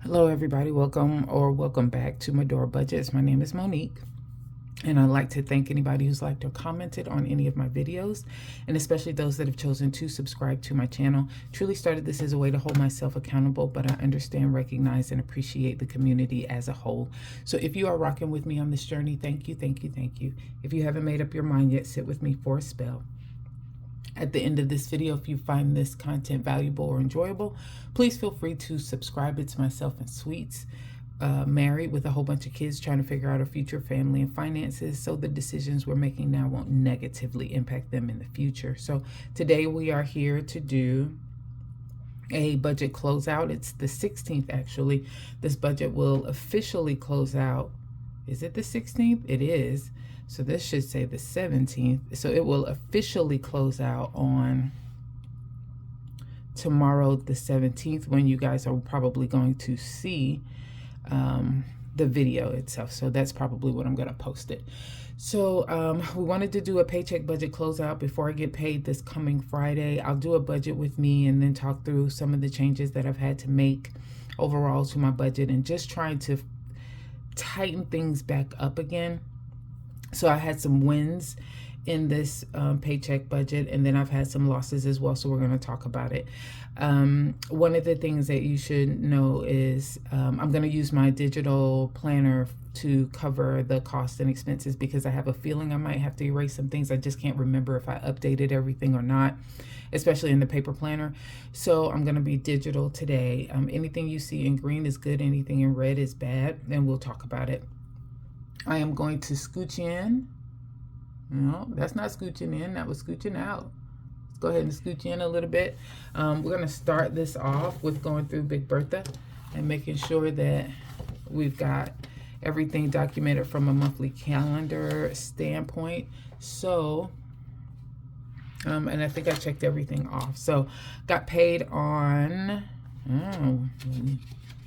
Hello everybody, welcome back to Medora Budgets. My name is Monique, and I'd like to thank anybody who's liked or commented on any of my videos, and especially those that have chosen to subscribe to my channel. Truly started this as a way to hold myself accountable, but I understand, recognize, and appreciate the community as a whole. So if you are rocking with me on this journey, thank you, thank you, thank you. If you haven't made up your mind yet, sit with me for a spell. At the end of this video, if you find this content valuable or enjoyable, please feel free to subscribe. It's myself and Sweets, married with a whole bunch of kids, trying to figure out our future family and finances so the decisions we're making now won't negatively impact them in the future. So today we are here to do a budget closeout. It's the 16th actually. This budget will officially close out. Is it the 16th? It is. So this should say the 17th. So it will officially close out on tomorrow, the 17th, when you guys are probably going to see the video itself. So that's probably when I'm going to post it. So we wanted to do a paycheck budget closeout before I get paid this coming Friday. I'll do a budget with me and then talk through some of the changes that I've had to make overall to my budget and just trying to tighten things back up again. So I had some wins in this paycheck budget, and then I've had some losses as well, so we're going to talk about it. One of the things that you should know is I'm going to use my digital planner to cover the costs and expenses because I have a feeling I might have to erase some things. I just can't remember if I updated everything or not, especially in the paper planner. So I'm going to be digital today. Anything you see in green is good, anything in red is bad, and we'll talk about it. I am going to scooch in. No, that's not scooching in. That was scooching out. Let's go ahead and scooch in a little bit. We're going to start this off with going through Big Bertha and making sure that we've got everything documented from a monthly calendar standpoint. So, and I think I checked everything off. So, got paid on,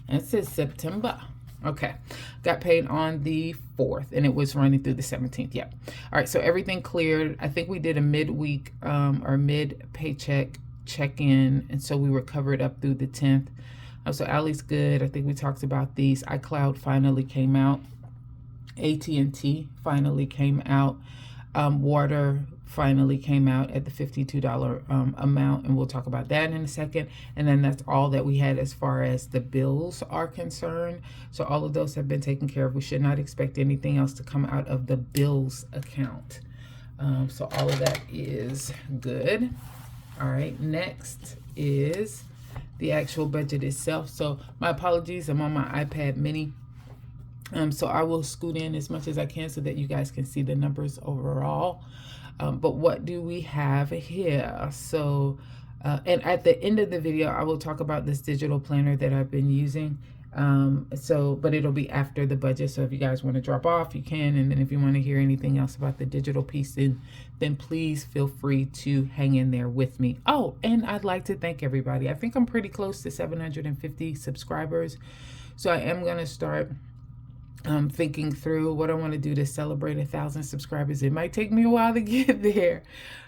it says September. Okay, got paid on the 4th, and it was running through the 17th. Yep. All right, so everything cleared. I think we did a midweek or mid-paycheck check-in, and so we were covered up through the 10th. So Allie's good. I think we talked about these. iCloud finally came out. AT&T finally came out. Water finally came out at the $52 amount, and we'll talk about that in a second. And then that's all that we had as far as the bills are concerned. So all of those have been taken care of. We should not expect anything else to come out of the bills account. So all of that is good. All right, next is the actual budget itself. So my apologies, I'm on my iPad mini. So I will scoot in as much as I can so that you guys can see the numbers overall. But what do we have here? So, and at the end of the video, I will talk about this digital planner that I've been using. But it'll be after the budget. So if you guys want to drop off, you can. And then if you want to hear anything else about the digital piece, then please feel free to hang in there with me. Oh, and I'd like to thank everybody. I think I'm pretty close to 750 subscribers. So I am going to start thinking through what I want to do to celebrate 1,000 subscribers. It might take me a while to get there,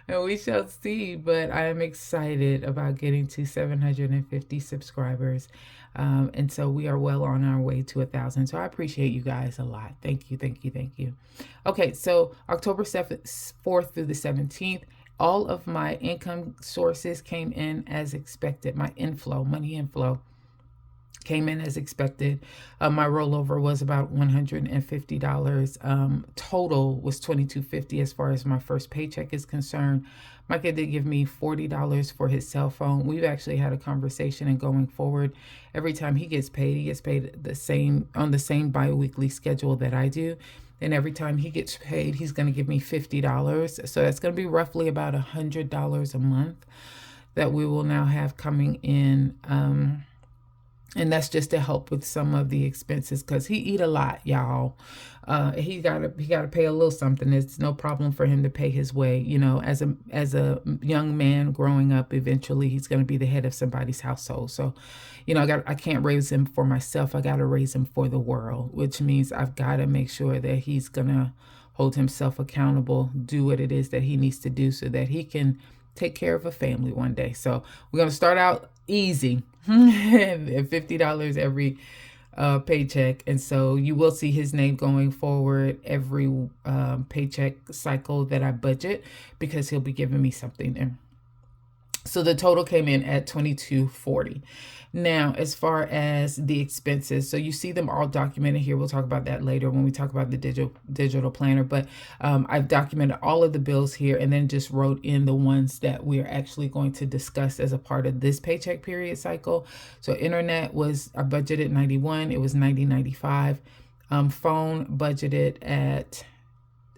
and we shall see, but I am excited about getting to 750 subscribers. And so we are well on our way to 1,000. So I appreciate you guys a lot. Thank you, thank you, thank you. Okay, so October 4th through the 17th, all of my income sources came in as expected. My inflow, money inflow, came in as expected. My rollover was about $150. Total was $22.50 as far as my first paycheck is concerned. Micah did give me $40 for his cell phone. We've actually had a conversation, and going forward, every time he gets paid the same on the same bi-weekly schedule that I do. And every time he gets paid, he's going to give me $50. So that's going to be roughly about $100 a month that we will now have coming in. And that's just to help with some of the expenses, because he eat a lot, y'all. He gotta pay a little something. It's no problem for him to pay his way. You know, as a young man growing up, eventually he's gonna be the head of somebody's household. So, you know, I can't raise him for myself. I gotta raise him for the world, which means I've got to make sure that he's gonna hold himself accountable, do what it is that he needs to do so that he can take care of a family one day. So we're gonna start out easy. $50 every paycheck. And so you will see his name going forward every paycheck cycle that I budget, because he'll be giving me something there. So the total came in at $22.40. Now, as far as the expenses, so you see them all documented here. We'll talk about that later when we talk about the digital planner. But I've documented all of the bills here, and then just wrote in the ones that we're actually going to discuss as a part of this paycheck period cycle. So internet was, I budgeted 91. It was 90.95. Phone budgeted at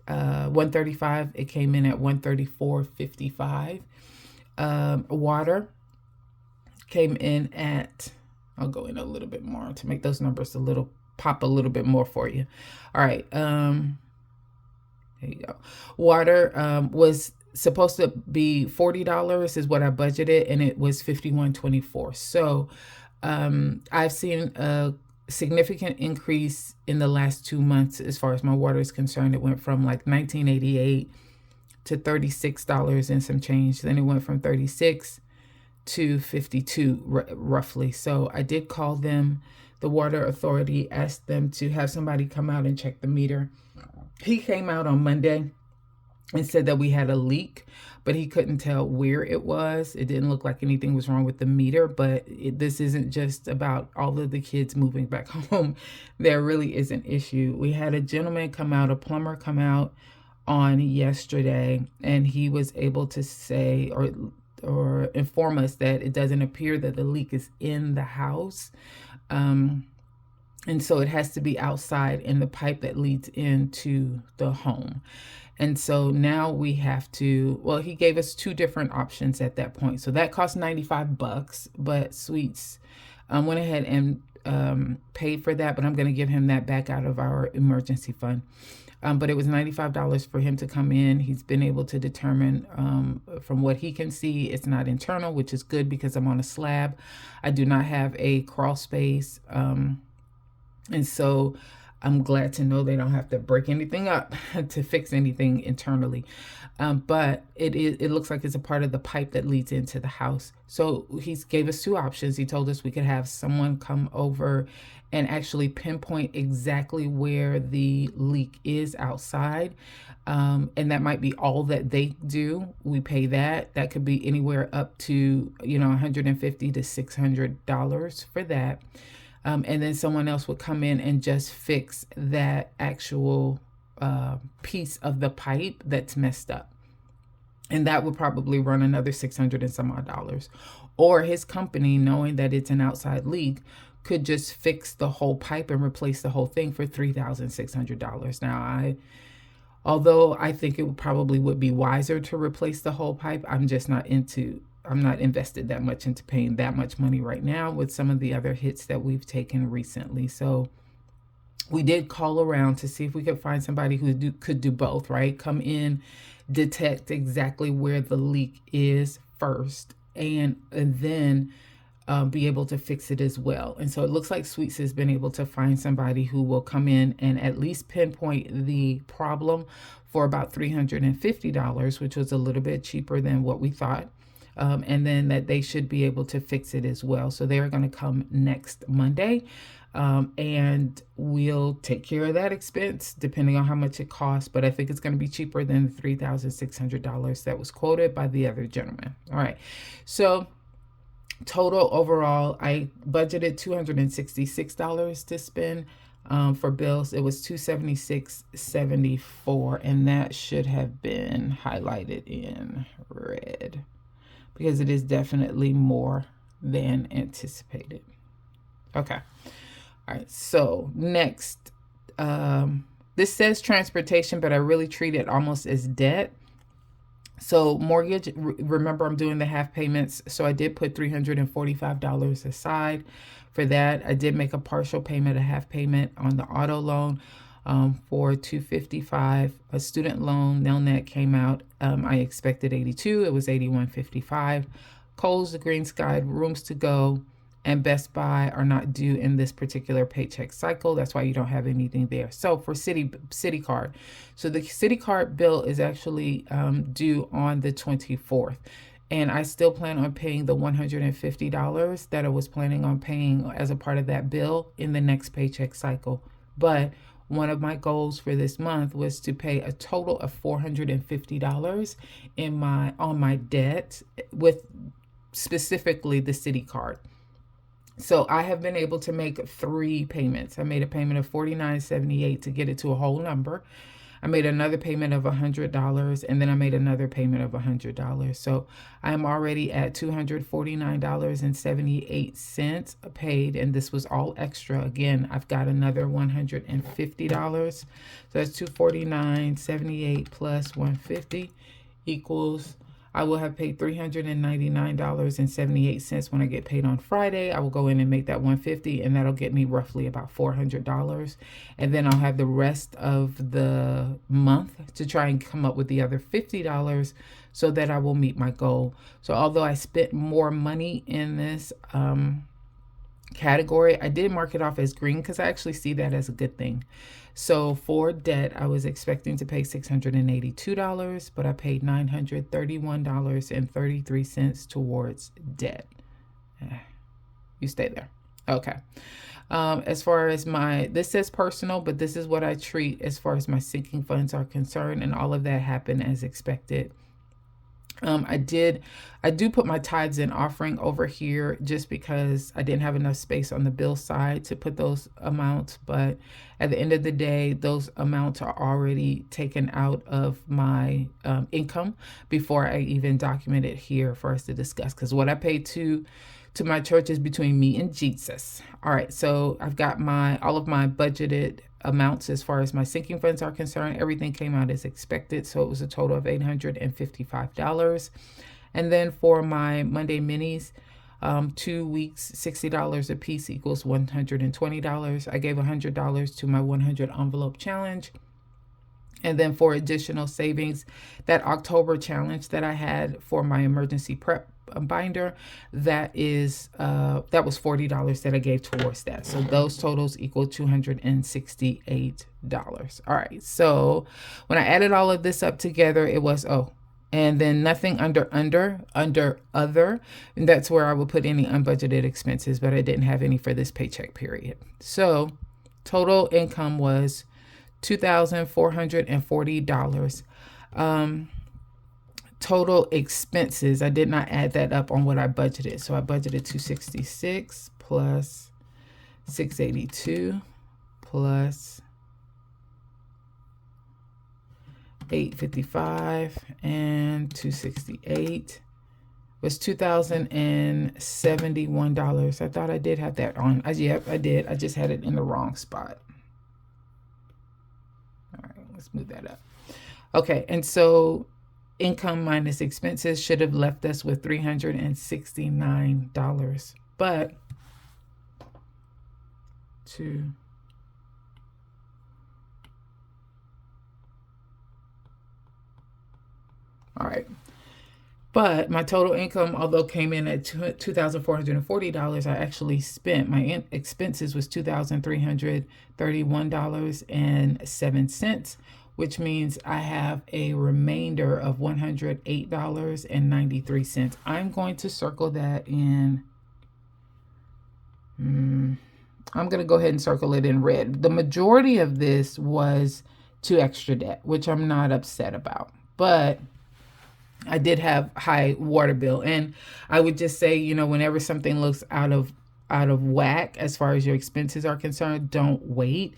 135. It came in at 134.55. Water came in at, I'll go in a little bit more to make those numbers pop a little bit more for you. All right. There you go. Water was supposed to be $40 is what I budgeted, and it was $51.24. So I've seen a significant increase in the last 2 months as far as my water is concerned. It went from like $19.88 to $36 and some change. Then it went from 36 to 52 roughly. So I did call them, the water authority, asked them to have somebody come out and check the meter. He came out on Monday and said that we had a leak, but he couldn't tell where it was. It didn't look like anything was wrong with the meter, but this isn't just about all of the kids moving back home. There really is an issue. We had a gentleman come out, a plumber come out on yesterday, and he was able to say or inform us that it doesn't appear that the leak is in the house. And so it has to be outside in the pipe that leads into the home. And so now we have to, well, he gave us 2 different options at that point. So that cost $95, but Sweets went ahead and paid for that, but I'm going to give him that back out of our emergency fund. But it was $95 for him to come in. He's been able to determine, from what he can see, it's not internal, which is good because I'm on a slab. I do not have a crawl space. And so I'm glad to know they don't have to break anything up to fix anything internally. But it looks like it's a part of the pipe that leads into the house. So he gave us 2 options. He told us we could have someone come over and actually pinpoint exactly where the leak is outside. And that might be all that they do. We pay that. That could be anywhere up to, $150 to $600 for that. And then someone else would come in and just fix that actual piece of the pipe that's messed up. And that would probably run another $600 and some odd. Or his company, knowing that it's an outside leak, could just fix the whole pipe and replace the whole thing for $3,600. Now, although I think it probably would be wiser to replace the whole pipe, I'm not invested that much into paying that much money right now with some of the other hits that we've taken recently. So we did call around to see if we could find somebody who could do both, right? Come in, detect exactly where the leak is first, and then be able to fix it as well. And so it looks like Sweets has been able to find somebody who will come in and at least pinpoint the problem for about $350, which was a little bit cheaper than what we thought. And then that they should be able to fix it as well. So they're going to come next Monday, and we'll take care of that expense depending on how much it costs. But I think it's going to be cheaper than the $3,600 that was quoted by the other gentleman. All right. So total overall, I budgeted $266 to spend for bills. It was $276.74, and that should have been highlighted in red because it is definitely more than anticipated. Okay. All right. So next, this says transportation, but I really treat it almost as debt. So mortgage, remember I'm doing the half payments. So I did put $345 aside for that. I did make a partial payment, a half payment on the auto loan for $255. A student loan, Nelnet came out. I expected $82. It was $81.55. Kohl's, the Green Sky, Rooms to Go, and Best Buy are not due in this particular paycheck cycle. That's why you don't have anything there. So for City Card, so the City Card bill is actually due on the 24th. And I still plan on paying the $150 that I was planning on paying as a part of that bill in the next paycheck cycle. But one of my goals for this month was to pay a total of $450 on my debt, with specifically the city card. So I have been able to make 3 payments. I made a payment of $49.78 to get it to a whole number. I made another payment of $100, and then I made another payment of $100. So I am already at $249.78 paid, and this was all extra. Again, I've got another $150. So that's $249.78 plus 150 equals, I will have paid $399.78 when I get paid on Friday. I will go in and make that $150, and that'll get me roughly about $400. And then I'll have the rest of the month to try and come up with the other $50 so that I will meet my goal. So although I spent more money in this category, I did mark it off as green because I actually see that as a good thing. So for debt, I was expecting to pay $682, but I paid $931.33 towards debt. You stay there. Okay. As far as this says personal, but this is what I treat as far as my sinking funds are concerned, and all of that happened as expected. I do put my tithes and offering over here just because I didn't have enough space on the bill side to put those amounts. But at the end of the day, those amounts are already taken out of my income before I even document it here for us to discuss. Because what I pay to my church is between me and Jesus. All right, so I've got all of my budgeted amounts as far as my sinking funds are concerned. Everything came out as expected, so it was a total of $855. And then for my Monday minis, 2 weeks, $60 a piece equals $120. I gave $100 to my 100 envelope challenge. And then for additional savings, that October challenge that I had for my emergency prep binder, that was $40 that I gave towards that. So those totals equal $268. All right. So when I added all of this up together, it was, and then nothing under other, and that's where I would put any unbudgeted expenses, but I didn't have any for this paycheck period. So total income was $2,440. Total expenses, I did not add that up on what I budgeted. So I budgeted $266 plus $682 plus $855 and $268 was $2,071. I thought I did have that on. Yep, I did. I just had it in the wrong spot. All right, let's move that up. Okay, and so income minus expenses should have left us with $369. But all right. But my total income, although came in at $2,440, I actually spent, my expenses was $2,331.07, which means I have a remainder of $108.93. I'm going to circle that in, I'm going to go ahead and circle it in red. The majority of this was to extra debt, which I'm not upset about, but I did have high water bill. And I would just say, whenever something looks out of whack as far as your expenses are concerned, don't wait.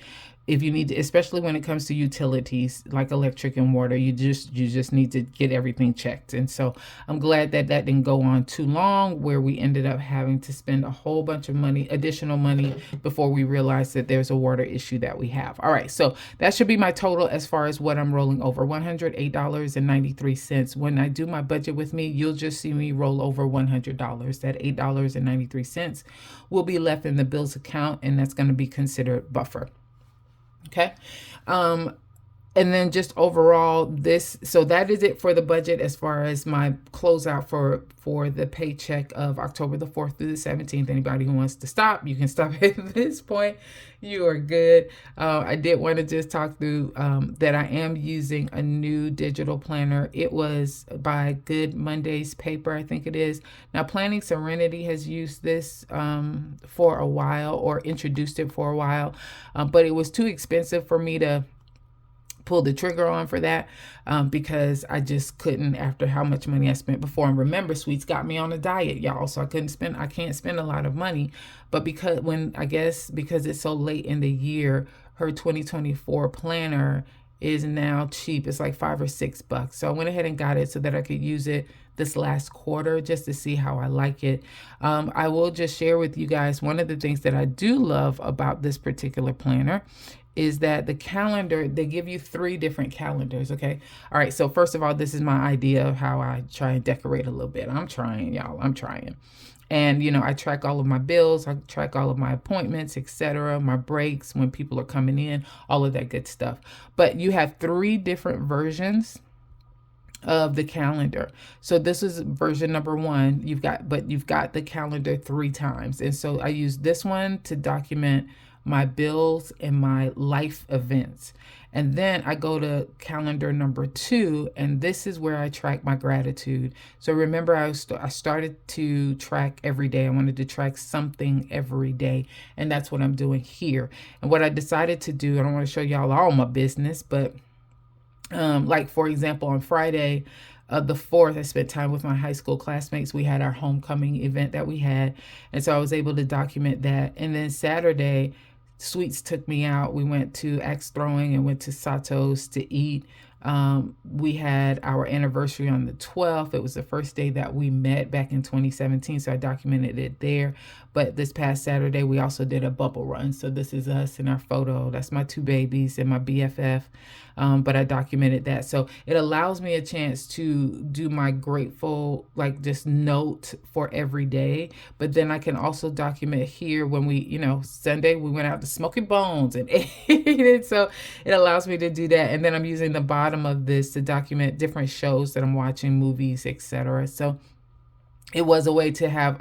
If you need to, especially when it comes to utilities like electric and water, you just need to get everything checked. And so I'm glad that didn't go on too long, where we ended up having to spend a whole bunch of additional money before we realized that there's a water issue that we have. All right, so that should be my total as far as what I'm rolling over, $108.93. When I do my budget with me, you'll just see me roll over $100. That $8.93 will be left in the bills account, and that's going to be considered buffer. Okay. And then just overall, so that is it for the budget as far as my closeout for the paycheck of October the 4th through the 17th. Anybody who wants to stop, you can stop at this point. You are good. I did want to just talk through that I am using a new digital planner. It was by Good Mondays Paper, I think it is. Now, Planning Serenity has used this for a while, or introduced it for a while, but it was too expensive for me to pull the trigger on for that, because I just couldn't, after how much money I spent before. And remember, Sweets got me on a diet, y'all, so I can't spend a lot of money. But because it's so late in the year, her 2024 planner is now cheap. It's like $5 or $6. So I went ahead and got it so that I could use it this last quarter just to see how I like it. I will just share with you guys, one of the things that I do love about this particular planner is that the calendar, they give you 3 different calendars, okay? All right, so first of all, this is my idea of how I try and decorate a little bit. I'm trying, y'all, I'm trying. And, I track all of my bills, I track all of my appointments, etc., my breaks, when people are coming in, all of that good stuff. But you have 3 different versions of the calendar. So this is version number 1. You've got the calendar 3 times. And so I use this one to document my bills and my life events. And then I go to calendar number 2, and this is where I track my gratitude. So remember, I started to track every day. I wanted to track something every day, and that's what I'm doing here. And what I decided to do, I don't want to show y'all all my business, but like, for example, on Friday, the 4th, I spent time with my high school classmates. We had our homecoming event that we had, and so I was able to document that. And then Saturday, Sweets took me out. We went to axe throwing and went to Sato's to eat. We had our anniversary on the 12th. It was the first day that we met back in 2017, so I documented it there. But this past Saturday, we also did a bubble run. So this is us in our photo. That's my 2 babies and my BFF. But I documented that. So it allows me a chance to do my grateful, like, just note for every day. But then I can also document here when we, Sunday, we went out to Smoky Bones and ate it. So it allows me to do that. And then I'm using the bottom of this to document different shows that I'm watching, movies, etc. So it was a way to have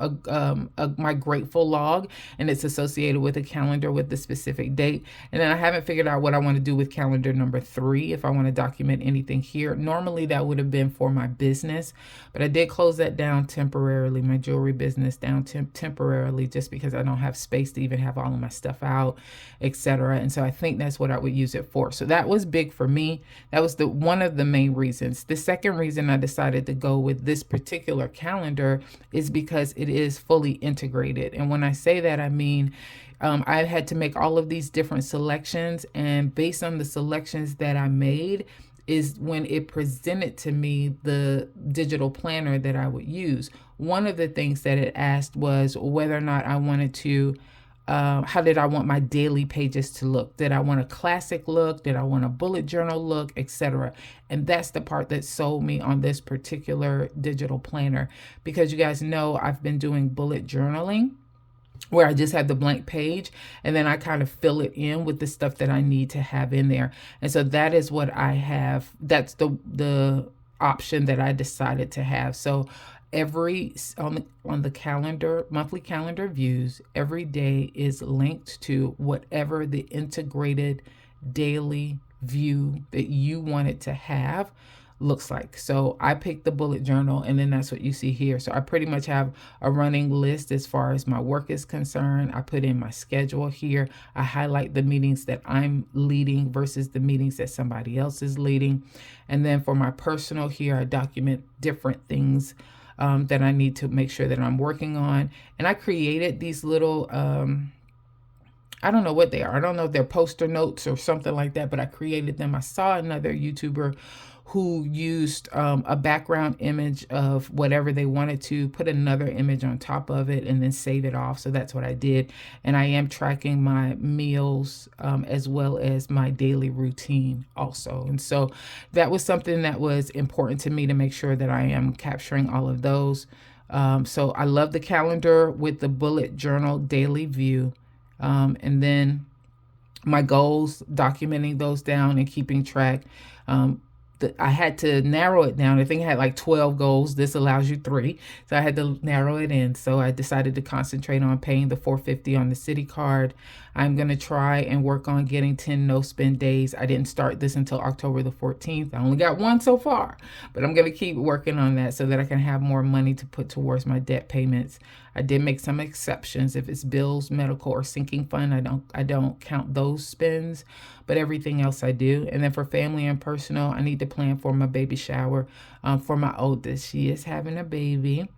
my grateful log, and it's associated with a calendar with the specific date. And then I haven't figured out what I want to do with calendar number 3, if I want to document anything here. Normally that would have been for my business, but I did close that down temporarily, my jewelry business down temporarily, just because I don't have space to even have all of my stuff out, etc. And so I think that's what I would use it for. So that was big for me. That was one of the main reasons. The second reason I decided to go with this particular calendar is because it is fully integrated. And when I say that, I mean, I had to make all of these different selections, and based on the selections that I made is when it presented to me the digital planner that I would use. One of the things that it asked was whether or not I wanted to how did I want my daily pages to look? Did I want a classic look? Did I want a bullet journal look, etc.? And that's the part that sold me on this particular digital planner, because you guys know I've been doing bullet journaling, where I just have the blank page and then I kind of fill it in with the stuff that I need to have in there. And so that is what I have. That's the option that I decided to have. So on the calendar, monthly calendar views, every day is linked to whatever the integrated daily view that you want it to have looks like. So I picked the bullet journal, and then that's what you see here. So I pretty much have a running list as far as my work is concerned. I put in my schedule here. I highlight the meetings that I'm leading versus the meetings that somebody else is leading. And then for my personal here, I document different things that I need to make sure that I'm working on. And I created these little, I don't know what they are. I don't know if they're poster notes or something like that, but I created them. I saw another YouTuber who used a background image of whatever they wanted to, put another image on top of it, and then save it off. So that's what I did. And I am tracking my meals as well as my daily routine also. And so that was something that was important to me, to make sure that I am capturing all of those. So I love the calendar with the bullet journal daily view. And then my goals, documenting those down and keeping track. I had to narrow it down. I think I had like 12 goals. This allows you 3. So I had to narrow it in. So I decided to concentrate on paying the $450 on the city card. I'm going to try and work on getting 10 no spend days. I didn't start this until October the 14th. I only got 1 so far, but I'm going to keep working on that so that I can have more money to put towards my debt payments. I did make some exceptions. If it's bills, medical, or sinking fund, I don't count those spends, but everything else I do. And then for family and personal, I need to plan for my baby shower for my oldest. She is having a baby.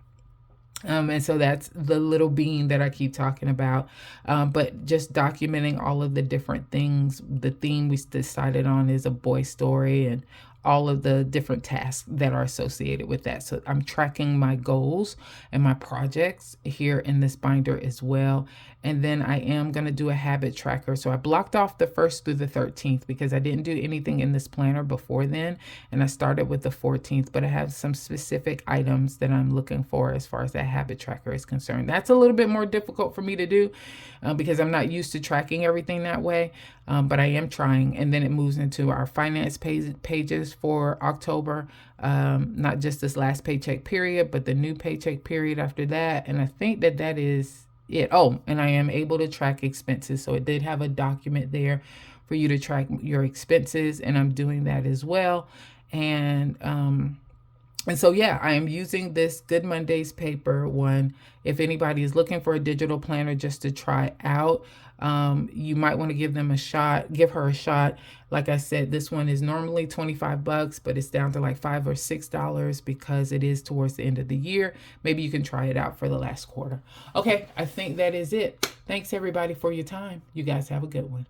And so that's the little bean that I keep talking about. But just documenting all of the different things. The theme we decided on is a boy story, and all of the different tasks that are associated with that. So I'm tracking my goals and my projects here in this binder as well. And then I am going to do a habit tracker. So I blocked off the 1st through the 13th because I didn't do anything in this planner before then. And I started with the 14th, but I have some specific items that I'm looking for as far as that habit tracker is concerned. That's a little bit more difficult for me to do because I'm not used to tracking everything that way. But I am trying. And then it moves into our finance pages for October, not just this last paycheck period, but the new paycheck period after that. And I think that is it. Oh, and I am able to track expenses. So it did have a document there for you to track your expenses, and I'm doing that as well. And so, yeah, I am using this Good Mondays paper one. If anybody is looking for a digital planner just to try out, you might want to give her a shot. Like I said, this one is normally $25, but it's down to like $5 or $6 because it is towards the end of the year. Maybe you can try it out for the last quarter. Okay, I think that is it. Thanks everybody for your time. You guys have a good one.